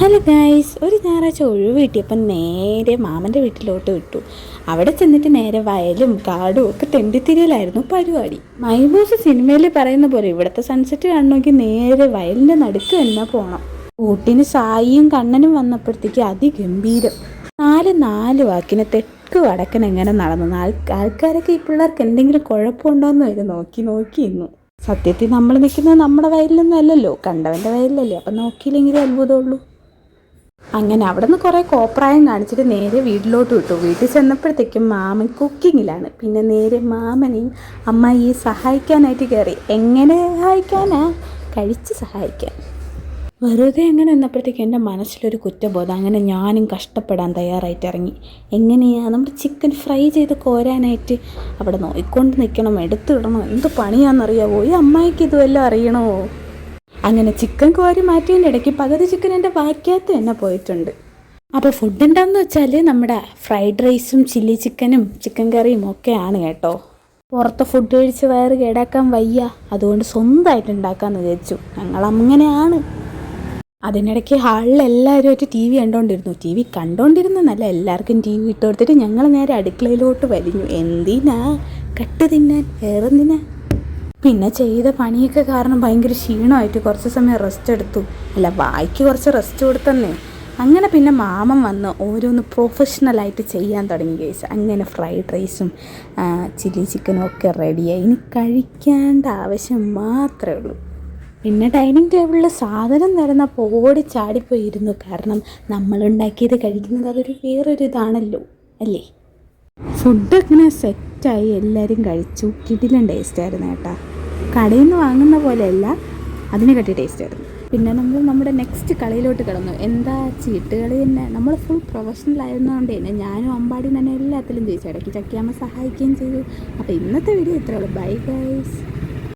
Hello guys, ഒരു ഞായറാഴ്ച ഒഴിവ് കിട്ടിയപ്പം നേരെ മാമൻ്റെ വീട്ടിലോട്ട് വിട്ടു. അവിടെ ചെന്നിട്ട് നേരെ വയലും കാടും ഒക്കെ തെണ്ടിത്തിരിയലായിരുന്നു പരിപാടി. മൈബൂസ് സിനിമയിൽ പറയുന്ന പോലെ ഇവിടുത്തെ സൺസെറ്റ് കാണണമെങ്കിൽ നേരെ വയലിൻ്റെ നടുക്ക് തന്നെ പോകണം. ഊട്ടിന് സായിയും കണ്ണനും വന്നപ്പോഴത്തേക്ക് അതിഗംഭീരം. നാല് വാക്കിന് തെക്ക് വടക്കൻ എങ്ങനെ നടന്നു. ആൾക്കാരൊക്കെ ഈ പിള്ളേർക്ക് എന്തെങ്കിലും കുഴപ്പമുണ്ടോയെന്ന് വരെ നോക്കി ഇന്നു. സത്യത്തിൽ നമ്മൾ നിൽക്കുന്നത് നമ്മുടെ വയലിലൊന്നും അല്ലല്ലോ, കണ്ടവൻ്റെ വയലിലല്ലേ. അപ്പം നോക്കിയില്ലെങ്കിലും അത്ഭുതമുള്ളൂ. അങ്ങനെ അവിടെ നിന്ന് കുറേ കോപ്രായം കാണിച്ചിട്ട് നേരെ വീട്ടിലോട്ട് വിട്ടു. വീട്ടിൽ ചെന്നപ്പോഴത്തേക്കും മാമൻ കുക്കിങ്ങിലാണ്. പിന്നെ നേരെ മാമനെയും അമ്മായിയെ സഹായിക്കാനായിട്ട് കയറി. എങ്ങനെ സഹായിക്കാനാ? കഴിച്ച് സഹായിക്കാൻ. വെറുതെ അങ്ങനെ വന്നപ്പോഴത്തേക്കും എൻ്റെ മനസ്സിലൊരു കുറ്റബോധം. അങ്ങനെ ഞാനും കഷ്ടപ്പെടാൻ തയ്യാറായിട്ട് ഇറങ്ങി. എങ്ങനെയാണ് നമ്മുടെ ചിക്കൻ ഫ്രൈ ചെയ്ത് കോരാനായിട്ട് അവിടെ നോക്കിക്കൊണ്ട് നിൽക്കണം, എടുത്തിടണം. എന്ത് പണിയാണെന്നറിയാവോ? ഈ അമ്മായിക്ക് ഇതുവെല്ലാം അറിയണോ? അങ്ങനെ ചിക്കൻ കോരി മാറ്റിയതിൻ്റെ ഇടയ്ക്ക് പകുതി ചിക്കൻ എൻ്റെ ബാക്കിയകത്ത് തന്നെ പോയിട്ടുണ്ട്. അപ്പോൾ ഫുഡ് എന്താണെന്ന് വെച്ചാൽ നമ്മുടെ ഫ്രൈഡ് റൈസും ചില്ലി ചിക്കനും ചിക്കൻ കറിയും ഒക്കെയാണ് കേട്ടോ. പുറത്ത് ഫുഡ് കഴിച്ച് വയറ് കേടാക്കാൻ വയ്യ, അതുകൊണ്ട് സ്വന്തമായിട്ട് ഉണ്ടാക്കാമെന്ന് വിചാരിച്ചു. ഞങ്ങളങ്ങനെയാണ്. അതിനിടയ്ക്ക് ഹാളിൽ എല്ലാവരുമായിട്ട് ടി വി കണ്ടുകൊണ്ടിരുന്നു. ടി വി കണ്ടുകൊണ്ടിരുന്നല്ല, എല്ലാവർക്കും ടി വി ഇട്ട് കൊടുത്തിട്ട് ഞങ്ങൾ നേരെ അടുക്കളയിലോട്ട് വലിഞ്ഞു. എന്തിനാ? കട്ട് തിന്നാൻ, വേറെന്തിനാ? പിന്നെ ചെയ്ത പണിയൊക്കെ കാരണം ഭയങ്കര ക്ഷീണമായിട്ട് കുറച്ച് സമയം റെസ്റ്റ് എടുത്തു. വായിക്ക് കുറച്ച് റെസ്റ്റ് കൊടുത്തന്നേ. അങ്ങനെ പിന്നെ മാമൻ വന്ന് ഓരോന്ന് പ്രൊഫഷണലായിട്ട് ചെയ്യാൻ തുടങ്ങി ഗൈസ്. അങ്ങനെ ഫ്രൈഡ് റൈസും ചില്ലി ചിക്കനും ഒക്കെ റെഡിയായി. ഇനി കഴിക്കേണ്ട ആവശ്യം മാത്രമേ ഉള്ളൂ. പിന്നെ ഡൈനിങ് ടേബിളിൽ സാധനം നിരന്നപ്പോൾ ഓടി ചാടിപ്പോയി ഇരുന്നു. കാരണം നമ്മളുണ്ടാക്കിയത് കഴിക്കുന്നത് അതൊരു വേറൊരു ഇതാണല്ലോ അല്ലേ. ഫുഡ് അങ്ങനെ സെറ്റായി, എല്ലാവരും കഴിച്ചു. കിടിലൻ ടേസ്റ്റായിരുന്നു കേട്ടോ. കടയിൽ നിന്ന് വാങ്ങുന്ന പോലെയല്ല, അതിനെ കട്ടി ടേസ്റ്റായിരുന്നു. പിന്നെ നമ്മൾ നമ്മുടെ നെക്സ്റ്റ് കളിയിലോട്ട് കിടന്നു. എന്താ ചീട്ടുകളി തന്നെ. നമ്മൾ ഫുൾ പ്രൊഫഷണൽ ആയിരുന്നതുകൊണ്ട് തന്നെ ഞാനും അമ്പാടി തന്നെ എല്ലാത്തിലും ജയിച്ചു. ഇടയ്ക്ക് ചക്കിയാമ്മ സഹായിക്കുകയും ചെയ്തു. അപ്പോൾ ഇന്നത്തെ വീഡിയോ ഇത്രയുള്ളൂ. Bye guys.